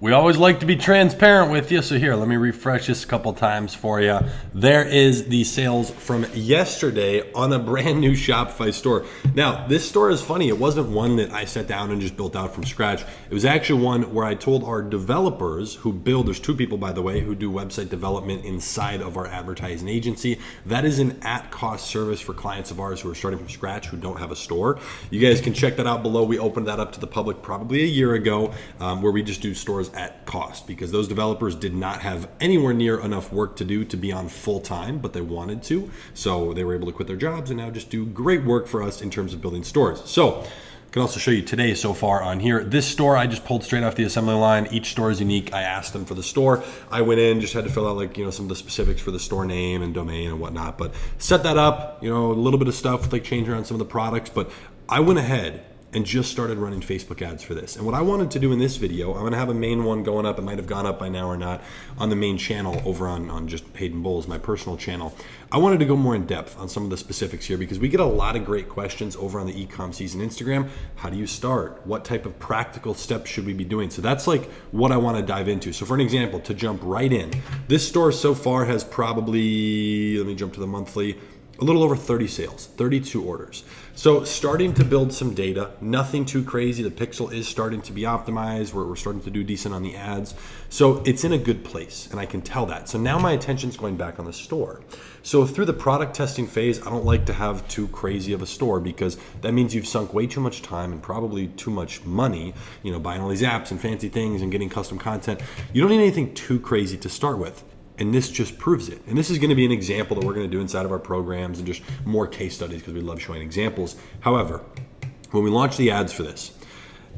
We always like to be transparent with you, so here, let me refresh this a couple times for you. There is the sales from yesterday on a brand new Shopify store. Now, this store is funny. It wasn't one that I sat down and just built out from scratch. It was actually one where I told our developers who build, there's two people, by the way, who do website development inside of our advertising agency. That is an at-cost service for clients of ours who are starting from scratch, who don't have a store. You guys can check that out below. We opened that up to the public probably a year ago, where we just do stores at cost because those developers did not have anywhere near enough work to do to be on full time, but they wanted to. So they were able to quit their jobs and now just do great work for us in terms of building stores. So I can also show you today so far on here. This store I just pulled straight off the assembly line. Each store is unique. I asked them for the store. I went in, just had to fill out some of the specifics for the store name and domain and whatnot, but set that up, a little bit of stuff like changing around some of the products, but I went ahead and just started running Facebook ads for this. And what I wanted to do in this video, I'm gonna have a main one going up. It might have gone up by now or not on the main channel over on just Hayden Bowles, my personal channel. I wanted to go more in depth on some of the specifics here because we get a lot of great questions over on the Ecom Season Instagram. How do you start? What type of practical steps should we be doing? So that's like what I wanna dive into. So for an example, to jump right in, this store so far has probably, let me jump to the monthly, a little over 30 sales, 32 orders. So starting to build some data, nothing too crazy. The pixel is starting to be optimized. We're starting to do decent on the ads. So it's in a good place and I can tell that. So now my attention's going back on the store. So through the product testing phase, I don't like to have too crazy of a store because that means you've sunk way too much time and probably too much money, buying all these apps and fancy things and getting custom content. You don't need anything too crazy to start with. And this just proves it. And this is going to be an example that we're going to do inside of our programs and just more case studies because we love showing examples. However, when we launch the ads for this,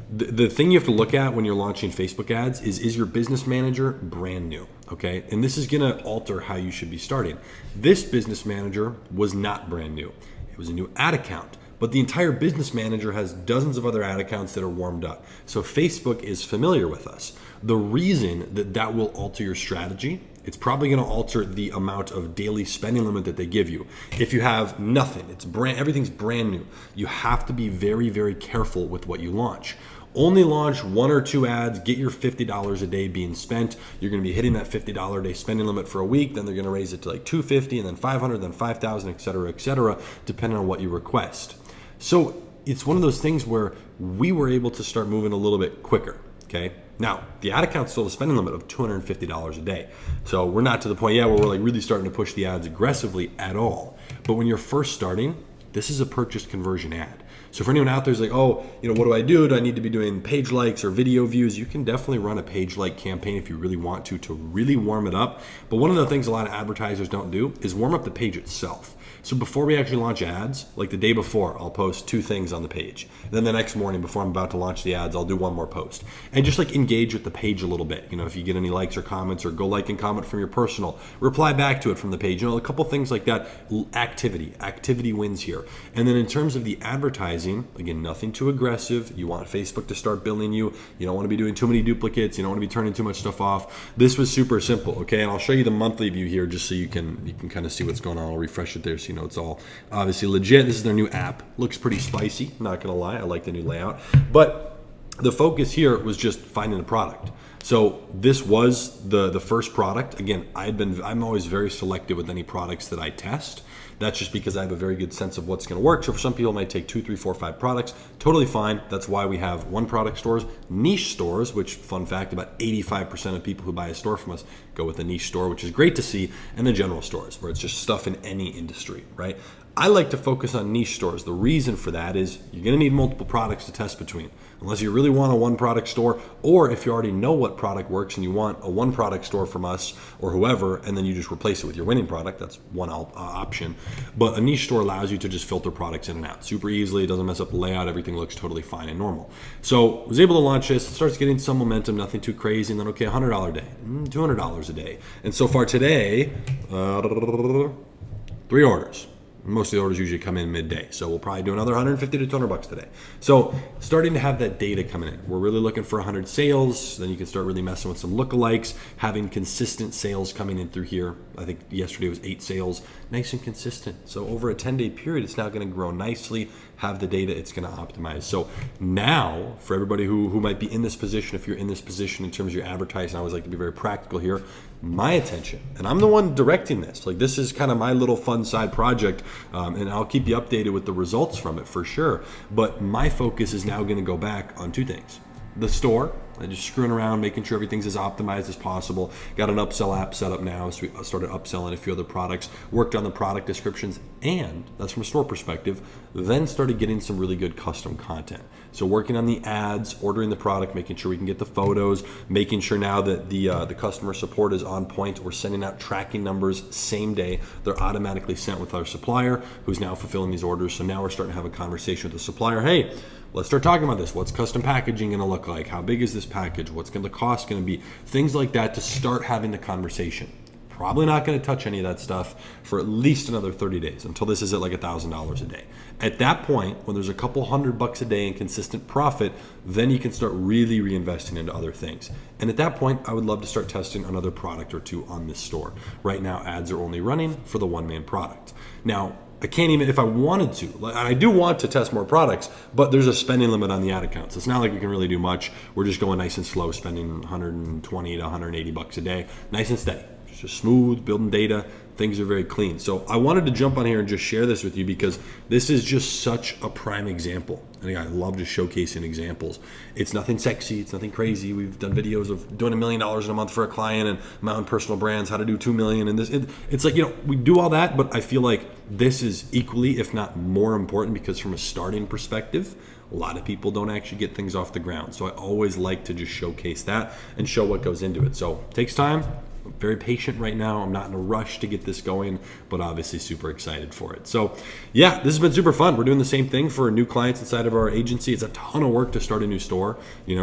the thing you have to look at when you're launching Facebook ads is your business manager brand new, okay? And this is going to alter how you should be starting. This business manager was not brand new. It was a new ad account. But the entire business manager has dozens of other ad accounts that are warmed up. So Facebook is familiar with us. The reason that will alter your strategy, it's probably going to alter the amount of daily spending limit that they give you. If you have nothing, everything's brand new. You have to be very, very careful with what you launch. Only launch one or two ads, get your $50 a day being spent. You're going to be hitting that $50 a day spending limit for a week. Then they're going to raise it to like $250 and then $500, then $5,000, et cetera, depending on what you request. So it's one of those things where we were able to start moving a little bit quicker, okay? Now, the ad account's still a spending limit of $250 a day. So we're not to the point yet where we're like really starting to push the ads aggressively at all. But when you're first starting, this is a purchase conversion ad. So for anyone out there who's like, what do I do? Do I need to be doing page likes or video views? You can definitely run a page like campaign if you really want to really warm it up. But one of the things a lot of advertisers don't do is warm up the page itself. So before we actually launch ads, like the day before, I'll post two things on the page. Then the next morning before I'm about to launch the ads, I'll do one more post. And just like engage with the page a little bit. If you get any likes or comments or go like and comment from your personal, reply back to it from the page. A couple things like that. Activity wins here. And then in terms of the advertising, again, nothing too aggressive. You want Facebook to start billing you. You don't want to be doing too many duplicates. You don't want to be turning too much stuff off. This was super simple, okay? And I'll show you the monthly view here just so you can kind of see what's going on. I'll refresh it there so you know it's all obviously legit. This is their new app. Looks pretty spicy, not gonna lie. I like the new layout. But the focus here was just finding the product. So this was the first product. Again, I'm always very selective with any products that I test. That's just because I have a very good sense of what's going to work. So for some people, it might take 2, 3, 4, 5 products. Totally fine. That's why we have one product stores, niche stores, which, fun fact, about 85% of people who buy a store from us go with a niche store, which is great to see, and then general stores, where it's just stuff in any industry, right? I like to focus on niche stores. The reason for that is you're going to need multiple products to test between. Unless you really want a one product store, or if you already know what product works and you want a one product store from us or whoever, and then you just replace it with your winning product, that's one option. But a niche store allows you to just filter products in and out super easily. It doesn't mess up the layout. Everything looks totally fine and normal. So I was able to launch this. It starts getting some momentum, nothing too crazy. And then, okay, $100 a day, $200 a day. And so far today, 3 orders. Most of the orders usually come in midday. So we'll probably do another 150 to 200 bucks today. So starting to have that data coming in. We're really looking for 100 sales. Then you can start really messing with some lookalikes, having consistent sales coming in through here. I think yesterday was 8 sales, nice and consistent. So over a 10-day period, it's now going to grow nicely. Have the data, it's going to optimize. So now for everybody who might be in this position, if you're in this position in terms of your advertising, I always like to be very practical here. My attention, and I'm the one directing this. Like, this is kind of my little fun side project, and I'll keep you updated with the results from it for sure. But my focus is now going to go back on 2 things: the store, and just screwing around, making sure everything's as optimized as possible. Got an upsell app set up now, so we started upselling a few other products, worked on the product descriptions, and that's from a store perspective, then started getting some really good custom content. So working on the ads, ordering the product, making sure we can get the photos, making sure now that the customer support is on point. We're sending out tracking numbers same day. They're automatically sent with our supplier, who's now fulfilling these orders. So now we're starting to have a conversation with the supplier. Hey, let's start talking about this. What's custom packaging going to look like? How big is this package? What's the cost going to be? Things like that to start having the conversation. Probably not going to touch any of that stuff for at least another 30 days until this is at like $1,000 a day. At that point, when there's a couple $100 a day in consistent profit, then you can start really reinvesting into other things. And at that point, I would love to start testing another product or 2 on this store. Right now, ads are only running for the one-man product. Now, I can't even, if I wanted to, and I do want to test more products, but there's a spending limit on the ad accounts. It's not like we can really do much. We're just going nice and slow, spending 120 to 180 bucks a day, nice and steady. Just smooth, building data, things are very clean. So I wanted to jump on here and just share this with you because this is just such a prime example. And again, I love just showcasing examples. It's nothing sexy, it's nothing crazy. We've done videos of doing $1 million in a month for a client and my own personal brands, how to do $2 million. And this, it's like, we do all that, but I feel like this is equally, if not more important, because from a starting perspective, a lot of people don't actually get things off the ground. So I always like to just showcase that and show what goes into it. So it takes time. I'm very patient right now. I'm not in a rush to get this going, but obviously super excited for it. So yeah, this has been super fun. We're doing the same thing for new clients inside of our agency. It's a ton of work to start a new store,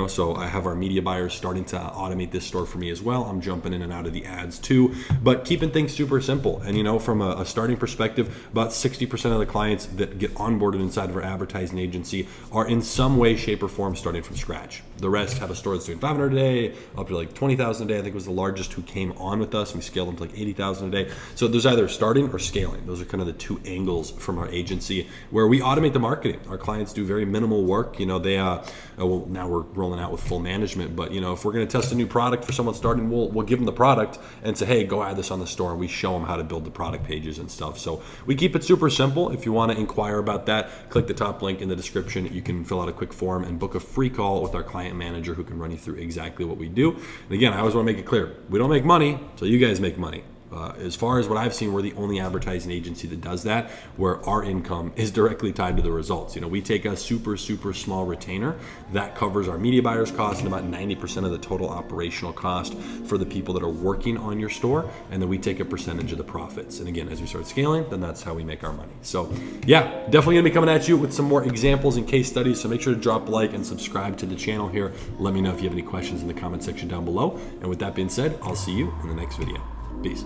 so I have our media buyers starting to automate this store for me as well. I'm jumping in and out of the ads too, but keeping things super simple. And from a starting perspective, about 60% of the clients that get onboarded inside of our advertising agency are in some way, shape, or form starting from scratch. The rest have a store that's doing 500 a day, up to like 20,000 a day. I think was the largest who came on with us. We scaled them to like 80,000 a day. So there's either starting or scaling. Those are kind of the 2 angles from our agency where we automate the marketing. Our clients do very minimal work. Now we're rolling out with full management, but if we're going to test a new product for someone starting, we'll give them the product and say, hey, go add this on the store. And we show them how to build the product pages and stuff. So we keep it super simple. If you want to inquire about that, click the top link in the description. You can fill out a quick form and book a free call with our client manager who can run you through exactly what we do. And again, I always want to make it clear, we don't make money until you guys make money. As far as what I've seen, we're the only advertising agency that does that, where our income is directly tied to the results. We take a super, super small retainer that covers our media buyers' cost and about 90% of the total operational cost for the people that are working on your store, and then we take a percentage of the profits. And again, as we start scaling, then that's how we make our money. So yeah, definitely gonna be coming at you with some more examples and case studies. So make sure to drop a like and subscribe to the channel here. Let me know if you have any questions in the comment section down below. And with that being said, I'll see you in the next video. Peace.